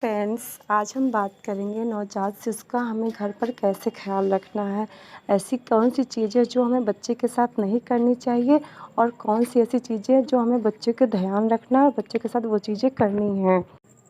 Friends, आज हम बात करेंगे नवजात शिशु का हमें घर पर कैसे ख्याल रखना है। ऐसी कौन सी चीज़ें जो हमें बच्चे के साथ नहीं करनी चाहिए और कौन सी ऐसी चीज़ें जो हमें बच्चे का ध्यान रखना है और बच्चे के साथ वो चीज़ें करनी हैं।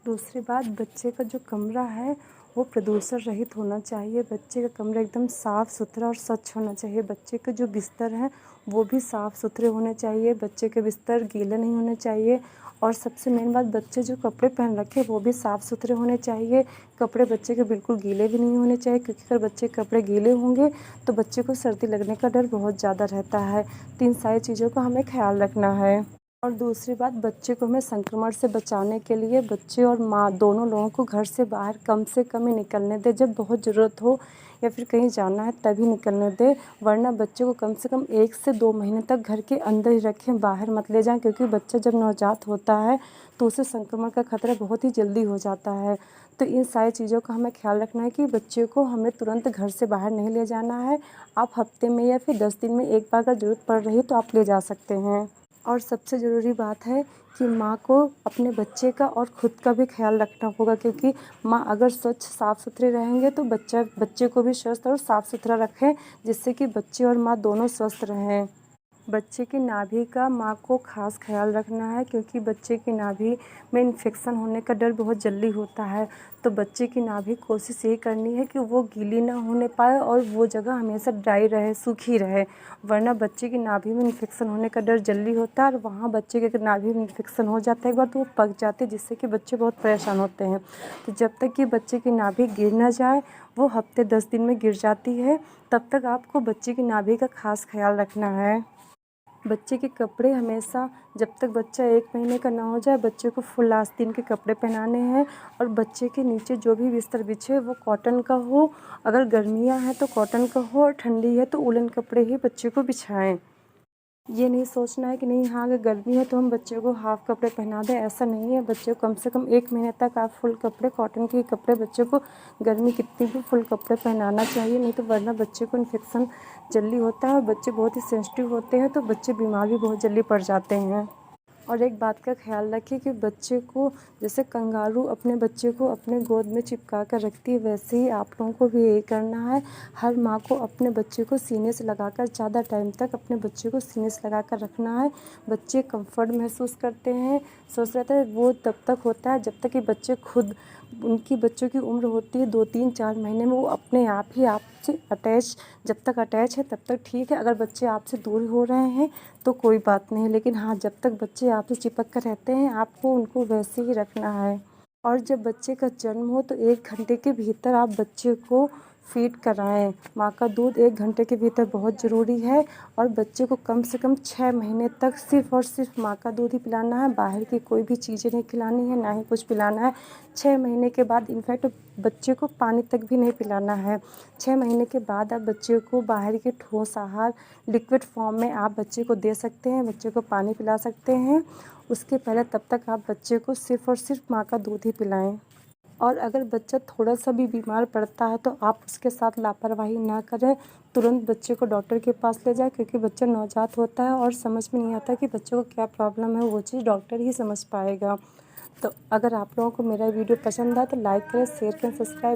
दूसरी बात, बच्चे का जो कमरा है वो प्रदूषण रहित होना चाहिए। बच्चे का कमरा एकदम साफ़ सुथरा और स्वच्छ होना चाहिए। बच्चे के जो बिस्तर हैं वो भी साफ़ सुथरे होने चाहिए। बच्चे के बिस्तर गीले नहीं होने चाहिए। और सबसे मेन बात, बच्चे जो कपड़े पहन रखे वो भी साफ़ सुथरे होने चाहिए। कपड़े बच्चे के बिल्कुल गीले भी नहीं होने चाहिए, क्योंकि अगर बच्चे के कपड़े गीले होंगे तो बच्चे को सर्दी लगने का डर बहुत ज़्यादा रहता है। तो इन सारी चीज़ों का हमें ख्याल रखना है। और दूसरी बात, बच्चे को हमें संक्रमण से बचाने के लिए बच्चे और माँ दोनों लोगों को घर से बाहर कम से कम ही निकलने दें। जब बहुत ज़रूरत हो या फिर कहीं जाना है तभी निकलने दें, वरना बच्चे को कम से कम 1 से 2 महीने तक घर के अंदर ही रखें, बाहर मत ले जाएं। क्योंकि बच्चा जब नवजात होता है तो उसे संक्रमण का खतरा बहुत ही जल्दी हो जाता है। तो इन सारी चीज़ों का हमें ख्याल रखना है कि बच्चे को हमें तुरंत घर से बाहर नहीं ले जाना है। आप हफ्ते में या फिर 10 दिन में एक बार अगर ज़रूरत पड़ रही है तो आप ले जा सकते हैं। और सबसे ज़रूरी बात है कि माँ को अपने बच्चे का और ख़ुद का भी ख्याल रखना होगा, क्योंकि माँ अगर स्वच्छ साफ़ सुथरे रहेंगे तो बच्चे को भी स्वस्थ और साफ़ सुथरा रखें, जिससे कि बच्चे और माँ दोनों स्वस्थ रहें। बच्चे की नाभि का माँ को ख़ास ख्याल रखना है, क्योंकि बच्चे की नाभि में इन्फेक्शन होने का डर बहुत जल्दी होता है। तो बच्चे की नाभि कोशिश ये करनी है कि वो गीली ना होने पाए और वो जगह हमेशा ड्राई रहे, सूखी रहे, वरना बच्चे की नाभि में इन्फेक्शन होने का डर जल्दी होता है और वहाँ बच्चे के नाभि में इन्फेक्शन हो जाता है एक बार तो वो पक जाते हैं, जिससे कि बच्चे बहुत परेशान होते हैं। तो जब तक कि बच्चे की नाभि गिर ना जाए, वो हफ्ते 10 दिन में गिर जाती है, तब तक आपको बच्चे की नाभि का ख़ास ख्याल रखना है। बच्चे के कपड़े हमेशा, जब तक बच्चा 1 महीने का ना हो जाए, बच्चे को फुल आस्तीन के कपड़े पहनाने हैं। और बच्चे के नीचे जो भी बिस्तर बिछे वो कॉटन का हो, अगर गर्मियाँ हैं तो कॉटन का हो और ठंडी है तो वूलन कपड़े ही बच्चे को बिछाएं। ये नहीं सोचना है कि नहीं, हाँ अगर गर्मी है तो हम बच्चे को हाफ़ कपड़े पहना दें, ऐसा नहीं है। बच्चे को कम से कम 1 महीने तक आप फुल कपड़े, कॉटन के कपड़े, बच्चे को गर्मी कितनी भी फुल कपड़े पहनाना चाहिए, नहीं तो वरना बच्चे को इन्फेक्शन जल्दी होता है और बच्चे बहुत ही सेंसिटिव होते हैं, तो बच्चे बीमार भी बहुत जल्दी पड़ जाते हैं। और एक बात का ख्याल रखिए कि बच्चे को, जैसे कंगारू अपने बच्चे को अपने गोद में चिपका कर रखती है, वैसे ही आप लोगों को भी यही करना है। हर माँ को अपने बच्चे को सीने से लगाकर ज़्यादा टाइम तक अपने बच्चे को सीने से लगाकर रखना है। बच्चे कंफर्ट महसूस करते हैं, स्वस्थ रहता है, वो तब तक होता है जब तक कि बच्चे खुद, उनकी बच्चों की उम्र होती है 2, 3, 4 महीने में, वो अपने आप ही आपसे अटैच, जब तक अटैच है तब तक ठीक है। अगर बच्चे आपसे दूर हो रहे हैं तो कोई बात नहीं, लेकिन हाँ, जब तक बच्चे आपसे चिपक कर रहते हैं आपको उनको वैसे ही रखना है। और जब बच्चे का जन्म हो तो 1 घंटे के भीतर आप बच्चे को फ़ीड कराएं। माँ का दूध 1 घंटे के भीतर बहुत ज़रूरी है। और बच्चे को कम से कम 6 महीने तक सिर्फ़ और सिर्फ माँ का दूध ही पिलाना है, बाहर की कोई भी चीज़ें नहीं खिलानी है, ना ही कुछ पिलाना है। 6 महीने के बाद इनफैक्ट बच्चे को पानी तक भी नहीं पिलाना है। 6 महीने के बाद आप बच्चे को बाहर के ठोस आहार लिक्विड फॉर्म में आप बच्चे को दे सकते हैं, बच्चे को पानी पिला सकते हैं। उसके पहले तब तक आप बच्चे को सिर्फ़ और सिर्फ माँ का दूध ही पिलाएं। और अगर बच्चा थोड़ा सा भी बीमार पड़ता है तो आप उसके साथ लापरवाही ना करें, तुरंत बच्चे को डॉक्टर के पास ले जाएं, क्योंकि बच्चा नवजात होता है और समझ में नहीं आता कि बच्चे को क्या प्रॉब्लम है, वो चीज़ डॉक्टर ही समझ पाएगा। तो अगर आप लोगों को मेरा वीडियो पसंद आए तो लाइक करें, शेयर करें, सब्सक्राइब